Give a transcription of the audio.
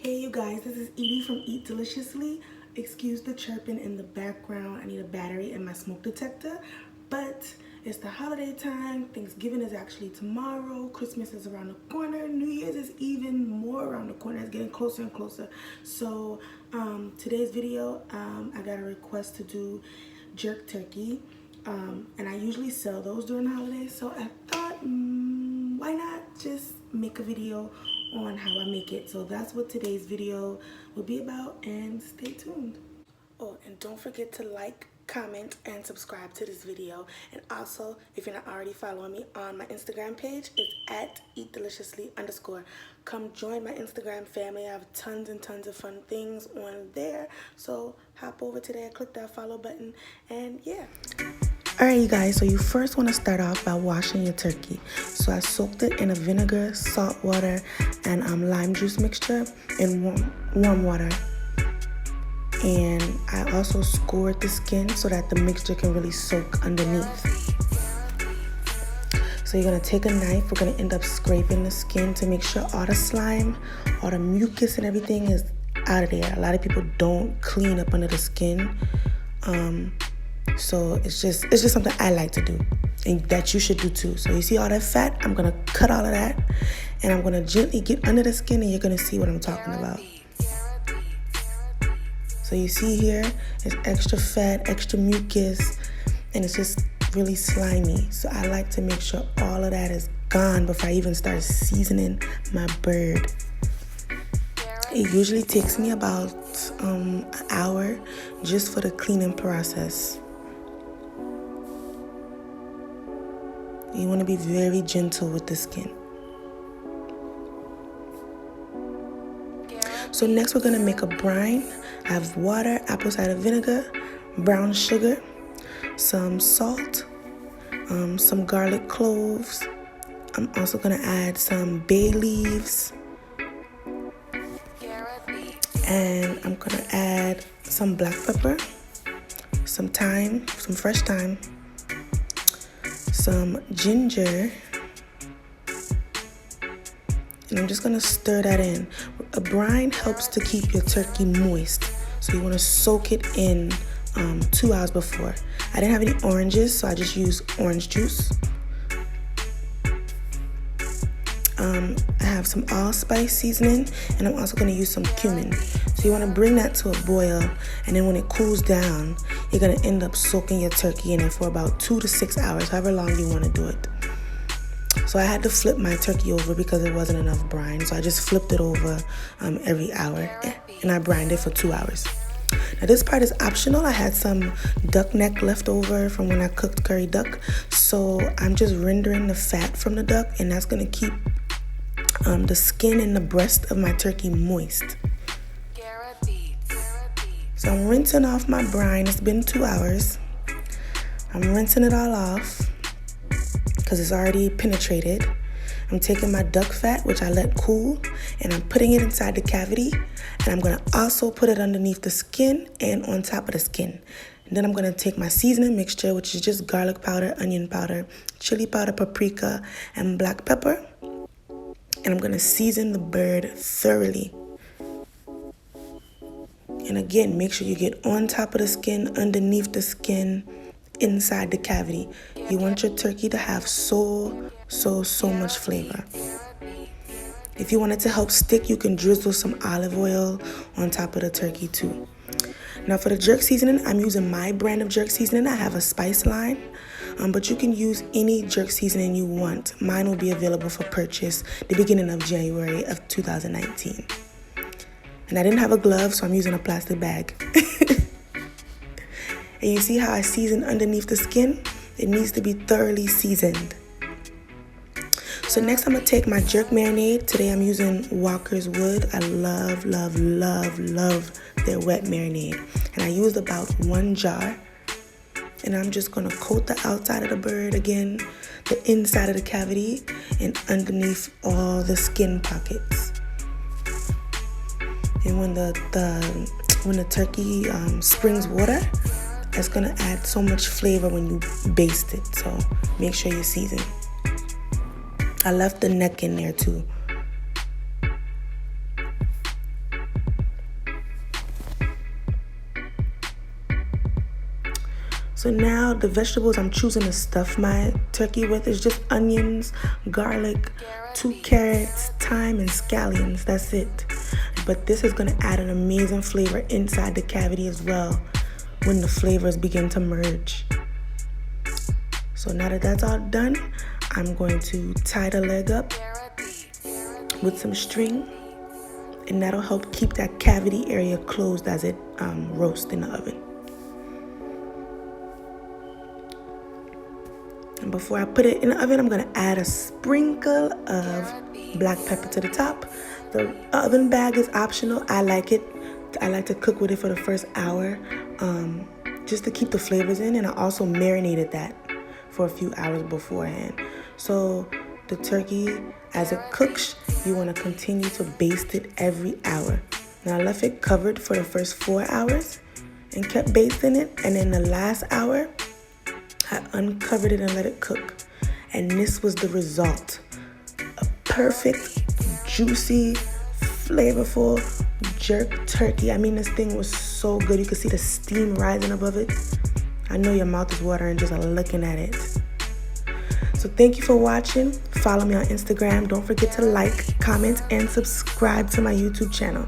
Hey you guys, this is Edie from Eat Deliciously. Excuse the chirping in the background. I need a battery in my smoke detector, but it's the holiday time. Thanksgiving is actually tomorrow. Christmas is around the corner. New Year's is even more around the corner. It's getting closer and closer. So today's video, I got a request to do jerk turkey, and I usually sell those during the holidays. So I thought, why not just make a video on how I make it. So that's what today's video will be about, and stay tuned. Oh, and don't forget to like, comment, and subscribe to this video. And also, if you're not already following me on my Instagram page, it's at eatdeliciously_. Come join my Instagram family. I have tons and tons of fun things on there. So hop over today, click that follow button, and yeah. Alright you guys, so you first want to start off by washing your turkey. So I soaked it in a vinegar, salt water, and lime juice mixture in warm water. And I also scored the skin so that the mixture can really soak underneath. So you're going to take a knife, we're going to end up scraping the skin to make sure all the slime, all the mucus and everything is out of there. A lot of people don't clean up under the skin. So it's just something I like to do and that you should do too. So you see all that fat? I'm going to cut all of that and I'm going to gently get under the skin and you're going to see what I'm talking about. So you see here, it's extra fat, extra mucus, and it's just really slimy. So I like to make sure all of that is gone before I even start seasoning my bird. It usually takes me about an hour just for the cleaning process. You want to be very gentle with the skin. So next we're going to make a brine. I have water, apple cider vinegar, brown sugar, some salt, some garlic cloves. I'm also going to add some bay leaves. And I'm going to add some black pepper, some thyme, some fresh thyme, some ginger, and I'm just going to stir that in. A brine helps to keep your turkey moist, so you want to soak it in 2 hours before. I didn't have any oranges, so I just used orange juice. I have some allspice seasoning, and I'm also going to use some cumin. So you want to bring that to a boil, and then when it cools down, you're going to end up soaking your turkey in it for about 2 to 6 hours, however long you want to do it. So I had to flip my turkey over because there wasn't enough brine, so I just flipped it over every hour, and I brined it for 2 hours. Now this part is optional. I had some duck neck left over from when I cooked curry duck, so I'm just rendering the fat from the duck, and that's going to keep the skin and the breast of my turkey moist. So I'm rinsing off my brine. It's been 2 hours. I'm rinsing it all off because it's already penetrated. I'm taking my duck fat, which I let cool, and I'm putting it inside the cavity, and I'm going to also put it underneath the skin and on top of the skin. And then I'm going to take my seasoning mixture, which is just garlic powder, onion powder, chili powder, paprika, and black pepper. And I'm going to season the bird thoroughly. And again, make sure you get on top of the skin, underneath the skin, inside the cavity. You want your turkey to have so much flavor. If you want it to help stick, you can drizzle some olive oil on top of the turkey too. Now for the jerk seasoning, I'm using my brand of jerk seasoning. I have a spice line, but you can use any jerk seasoning you want. Mine will be available for purchase the beginning of January of 2019. And I didn't have a glove, so I'm using a plastic bag. And you see how I season underneath the skin? It needs to be thoroughly seasoned. So next I'm going to take my jerk marinade. Today I'm using Walker's Wood. I love their wet marinade. And I used about 1 jar. And I'm just going to coat the outside of the bird again, the inside of the cavity, and underneath all the skin pockets. And when the turkey springs water, it's going to add so much flavor when you baste it. So make sure you season. I left the neck in there too. So now the vegetables I'm choosing to stuff my turkey with is just onions, garlic, 2 carrots, thyme, and scallions. That's it. But this is gonna add an amazing flavor inside the cavity as well when the flavors begin to merge. So now that that's all done, I'm going to tie the leg up with some string, and that'll help keep that cavity area closed as it roasts in the oven. And before I put it in the oven, I'm gonna add a sprinkle of black pepper to the top. The oven bag is optional. I like it. I like to cook with it for the first hour, just to keep the flavors in. And I also marinated that for a few hours beforehand. So the turkey, as it cooks, you want to continue to baste it every hour. Now I left it covered for the first 4 hours and kept basting it. And then the last hour, I uncovered it and let it cook. And this was the result. A perfect, juicy, flavorful jerk turkey. I mean, this thing was so good. You could see the steam rising above it. I know your mouth is watering just looking at it. So thank you for watching. Follow me on Instagram. Don't forget to like, comment, and subscribe to my YouTube channel.